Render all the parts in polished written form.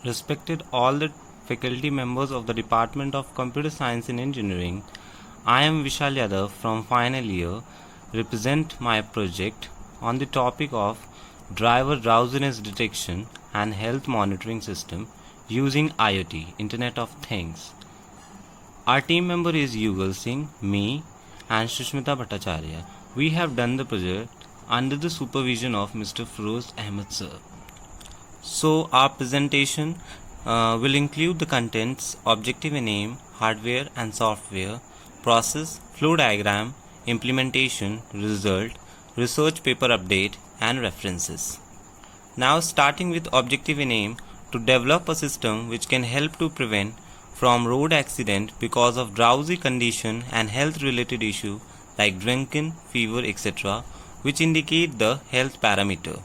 Respected all the faculty members of the Department of Computer Science and Engineering, I am Vishal Yadav from final year, represent my project on the topic of driver drowsiness detection and health monitoring system using IoT, Internet of Things. Our team member is Yugal Singh, me and Shushmita Bhattacharya. We have done the project under the supervision of Mr. Feroz Ahmed sir. So our presentation will include the contents, objective and aim, hardware and software, process, flow diagram, implementation, result, research paper update and references. Now starting with objective and aim, to develop a system which can help to prevent from road accident because of drowsy condition and health related issue like drinking, fever, etc., which indicate the health parameter.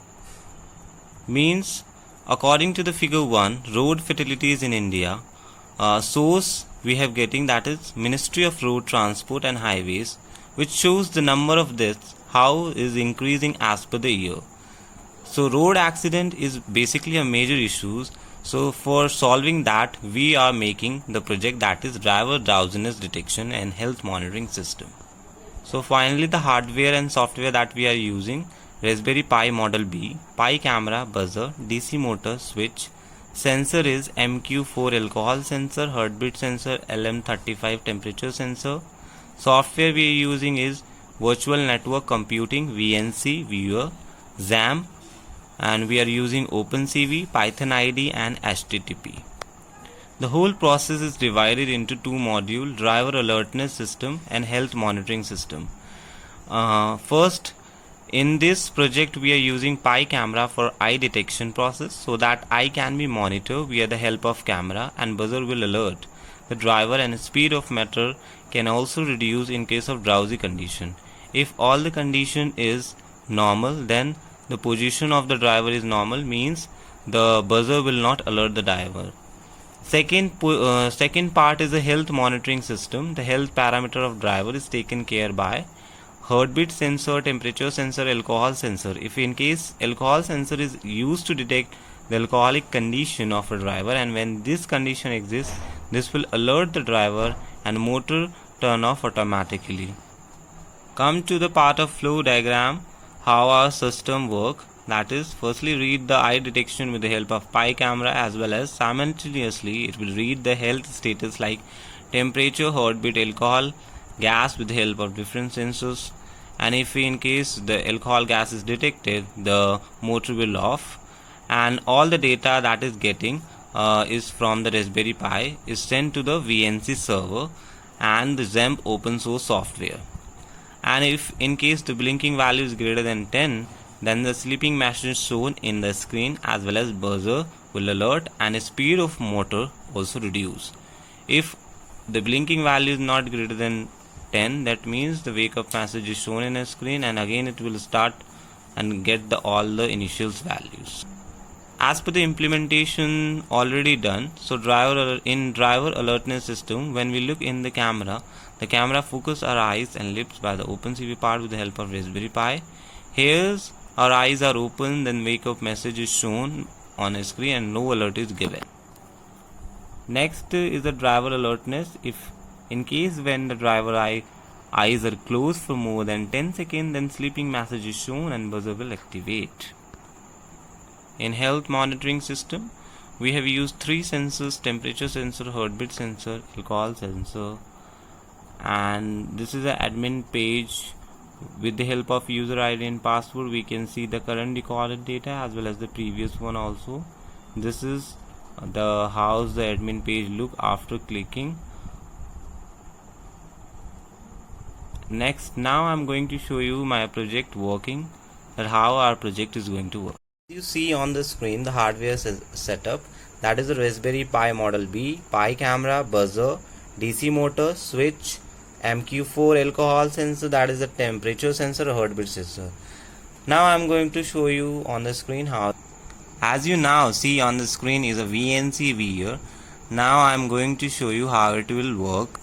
Means, according to the figure 1, road fatalities in India, source we have getting, that is Ministry of Road Transport and Highways, which shows the number of deaths how is increasing as per the year. So road accident is basically a major issue. So for solving that, we are making the project, that is driver drowsiness detection and health monitoring system. So finally the hardware and software that we are using: Raspberry Pi Model B, Pi camera, buzzer, DC motor, switch. Sensor is MQ4 alcohol sensor, heartbeat sensor, LM35 temperature sensor. Software we are using is Virtual Network Computing, VNC, Viewer, XAMPP, and we are using OpenCV, Python IDE and HTTP. The whole process is divided into two modules: driver alertness system and health monitoring system. First, in this project we are using Pi camera for eye detection process, so that eye can be monitored via the help of camera, and buzzer will alert the driver, and speed of meter can also reduce in case of drowsy condition. If all the condition is normal, then the position of the driver is normal, means the buzzer will not alert the driver. Second part is the health monitoring system. The health parameter of driver is taken care by heartbeat sensor, temperature sensor, alcohol sensor. If in case alcohol sensor is used to detect the alcoholic condition of a driver, and when this condition exists, this will alert the driver and motor turn off automatically. Come to the part of flow diagram, how our system work. That is, firstly read the eye detection with the help of Pi camera, as well as simultaneously it will read the health status like temperature, heartbeat, alcohol, gas with the help of different sensors. And if in case the alcohol gas is detected, the motor will off, and all the data that is getting is from the Raspberry Pi is sent to the VNC server and the XAMPP open source software. And if in case the blinking value is greater than 10, then the sleeping message shown in the screen as well as buzzer will alert, and speed of motor also reduce. If the blinking value is not greater than 10, that means the wake up message is shown in a screen, and again it will start and get all the initials values. As per the implementation already done, so in driver alertness system, when we look in the camera focus our eyes and lips by the OpenCV part with the help of Raspberry Pi. Here's our eyes are open, then wake up message is shown on a screen and no alert is given. Next is the driver alertness. If in case when the driver eyes are closed for more than 10 seconds, then sleeping message is shown and buzzer will activate. In health monitoring system, we have used 3 sensors: temperature sensor, heartbeat sensor, alcohol sensor. And this is an admin page. With the help of user ID and password, we can see the current recorded data as well as the previous one also. This is the how's the admin page look after clicking. Next, now I'm going to show you my project working, that how our project is going to work. You see on the screen the hardware setup, that is the Raspberry Pi Model B, Pi camera, buzzer, DC motor, switch, MQ4 alcohol sensor, that is the temperature sensor, heartbeat sensor. Now I'm going to show you on the screen how. As you now see on the screen is a VNC viewer. Now I'm going to show you how it will work.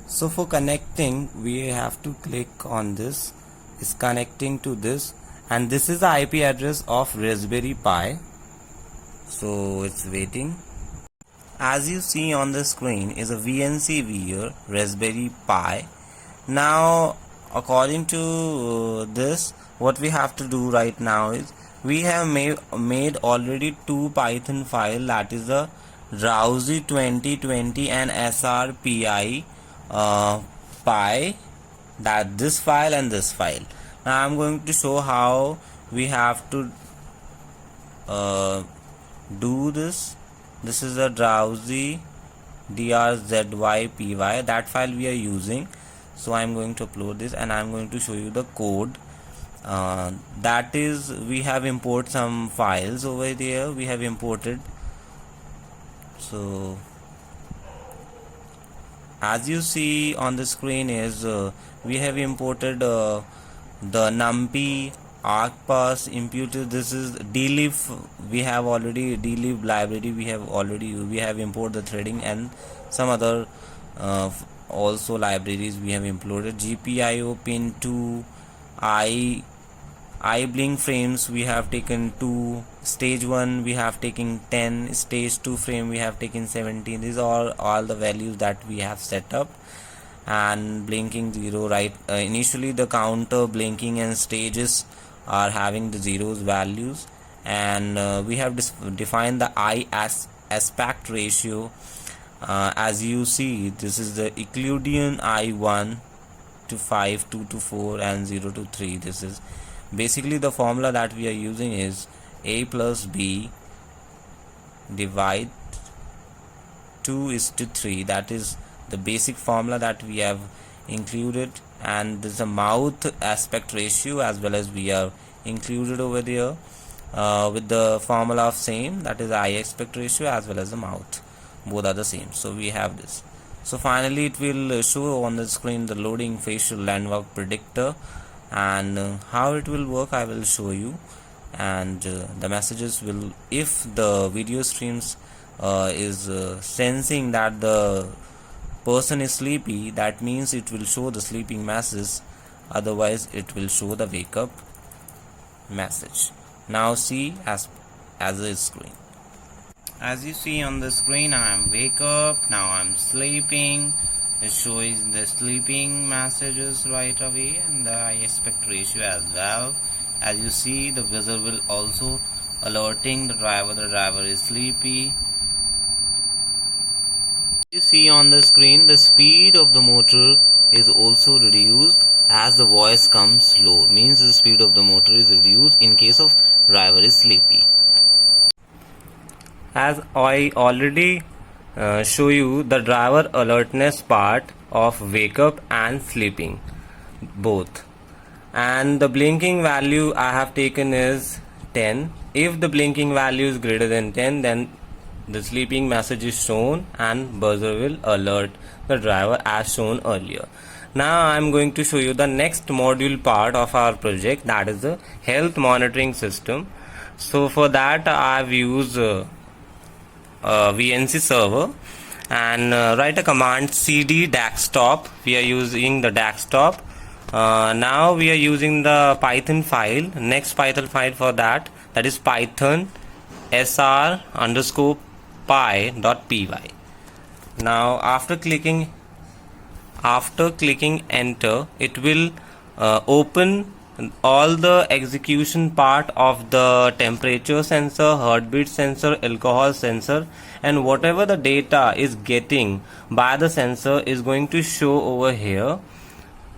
So for connecting, we have to click on this, is connecting to this, and this is the IP address of Raspberry Pi. so it's waiting. As you see on the screen is a VNC Wear Raspberry Pi. Now according to this, what we have to do right now is we have made already two Python file, that is the Drowsy 2020 and SRPI Pi, that this file and this file. Now I'm going to show how we have to do this. This is a Drowsy DRZYPY, that file we are using. So I'm going to upload this and I'm going to show you the code. That is, we have imported some files over there, we have imported. So as you see on the screen is we have imported the numpy, arcpass, imputed. This is dlib. We have already dlib library. We have imported the threading and some other also libraries we have imported. GPIO pin 2, iBlink frames we have taken 2, stage 1 we have taken 10, stage 2 frame we have taken 17. These are all the values that we have set up. And blinking 0, right? Initially the counter, blinking and stages are having the zeros values, and we have defined the aspect ratio. As you see, this is the Euclidean I1 to 5, 2 to 4 and 0 to 3. This is basically the formula that we are using is a plus b divide 2:3. That is the basic formula that we have included, and there's a mouth aspect ratio as well as we are included over there with the formula of same, that is eye aspect ratio as well as the mouth, both are the same. So we have this. So finally it will show on the screen the loading facial landmark predictor, and how it will work I will show you. And the messages will, if the video streams is sensing that the person is sleepy, that means it will show the sleeping message, otherwise it will show the wake up message. Now see as a screen. As you see on the screen, I am wake up, now I'm sleeping. It shows the sleeping messages right away and the eye aspect ratio as well. As you see, the wizard will also alerting the driver is sleepy. You see on the screen, the speed of the motor is also reduced as the voice comes slow, means the speed of the motor is reduced in case of driver is sleepy. As I already show you the driver alertness part of wake up and sleeping both, and the blinking value I have taken is 10. If the blinking value is greater than 10, then the sleeping message is shown and buzzer will alert the driver as shown earlier. Now I am going to show you the next module part of our project, that is the health monitoring system. So for that I have used VNC server, and write a command cd desktop. We are using the desktop. Now we are using the Python file, next Python file for that is python sr_py.py. now after clicking enter, it will open all the execution part of the temperature sensor, heartbeat sensor, alcohol sensor, and whatever the data is getting by the sensor is going to show over here.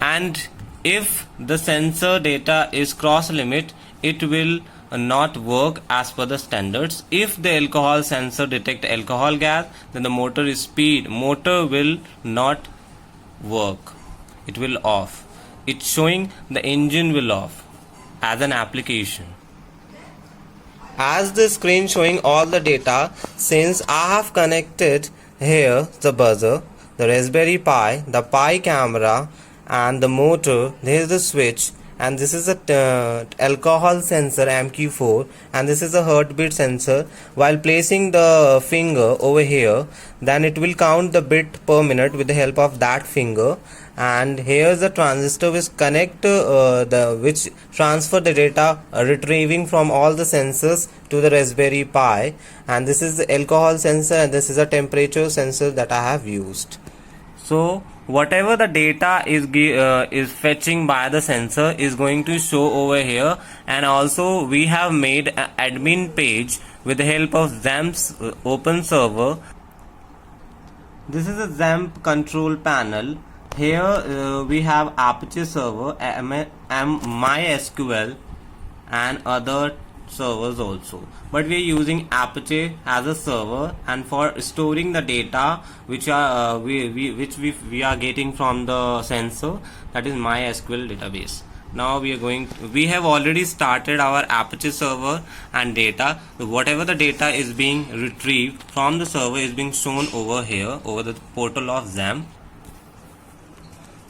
And if the sensor data is cross limit, it will not work as per the standards. If the alcohol sensor detect alcohol gas, then the motor will not work, it will off. It's showing the engine will off as an application. As the screen showing all the data, since I have connected here the buzzer, the Raspberry Pi, the Pi camera and the motor, there is the switch, and this is a alcohol sensor MQ4, and this is a heartbeat sensor. While placing the finger over here, then it will count the beat per minute with the help of that finger, and here's the transistor which connect which transfer the data retrieving from all the sensors to the Raspberry Pi, and this is the alcohol sensor and this is a temperature sensor that I have used. So whatever the data is fetching by the sensor is going to show over here, and also we have made an admin page with the help of XAMPP's open server. This is a XAMPP control panel. Here we have Apache server, MySQL and other servers also, but we are using Apache as a server, and for storing the data which are we are getting from the sensor, that is MySQL database. Now we have already started our Apache server and data. Whatever the data is being retrieved from the server is being shown over here over the portal of XAMPP.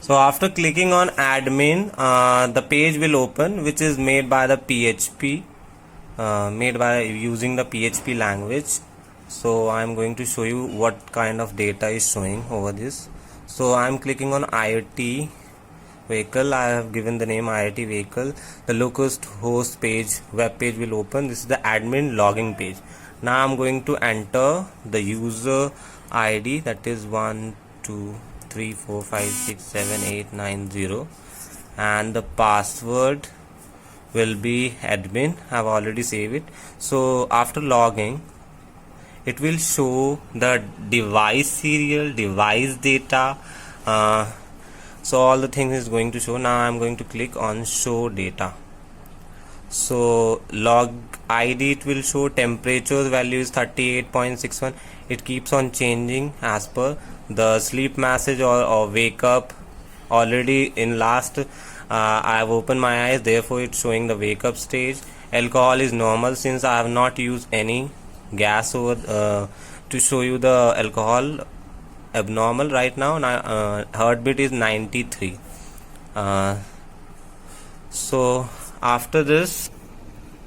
So after clicking on admin, the page will open, which is made by the PHP, made by using the PHP language. So I am going to show you what kind of data is showing over this. So I am clicking on IoT vehicle. I have given the name IoT vehicle. The locust host page, web page will open. This is the admin logging page. Now I am going to enter the user ID, that is 1 2 3 4 5 6 7 8 9 0, and the password will be admin. I have already saved it. So after logging, it will show the device serial, device data, so all the things is going to show. Now I am going to click on show data. So log ID, it will show temperature value is 38.61. it keeps on changing as per the sleep message or wake up. Already in last I have opened my eyes, therefore it's showing the wake up stage. Alcohol is normal since I have not used any gas over to show you the alcohol. Abnormal right now. Heartbeat is 93. So after this,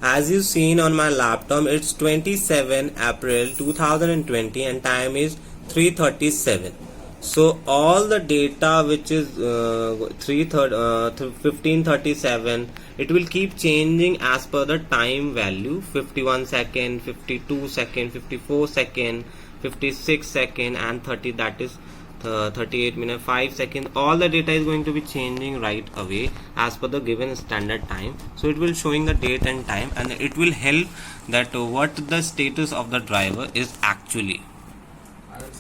as you seen on my laptop, it's 27 April 2020 and time is 3:37. So all the data which is 15:37, it will keep changing as per the time value: 51 second, 52 second, 54 second, 56 second, and 30, that is 38 minutes 5 seconds. All the data is going to be changing right away as per the given standard time. So it will showing the date and time, and it will help that what the status of the driver is actually.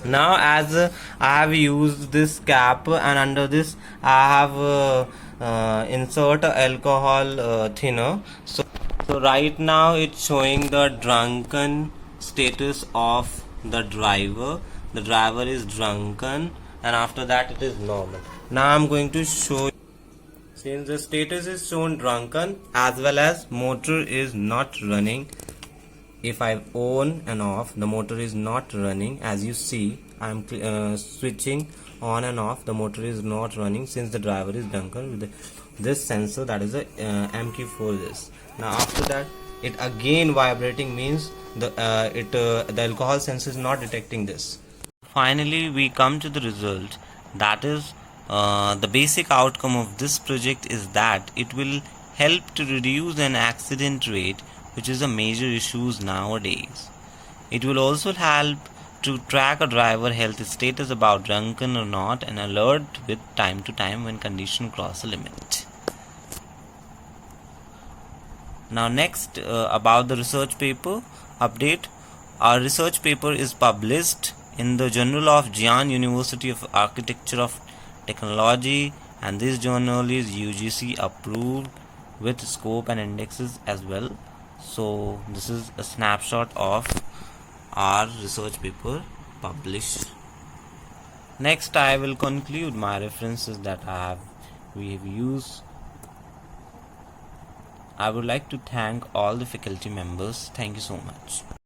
Now as I have used this cap, and under this I have insert alcohol thinner. So right now it's showing the drunken status of the driver. The driver is drunken, and after that it is normal. Now I'm going to show, since the status is shown drunken as well as motor is not running. If I on and off, the motor is not running. As you see, I am switching on and off, the motor is not running since the driver is drunken with this sensor, that is a MQ4 this. Now after that, it again vibrating, means the alcohol sensor is not detecting this. Finally we come to the result, that is the basic outcome of this project is that it will help to reduce an accident rate, which is a major issue nowadays. It will also help to track a driver health status about drunken or not, and alert with time to time when condition cross a limit. Now next, about the research paper update. Our research paper is published in the Journal of Jian University of Architecture of Technology, and this journal is UGC approved with scope and indexes as well. So this is a snapshot of our research paper published. Next, I will conclude my references that we have used. I would like to thank all the faculty members. Thank you so much.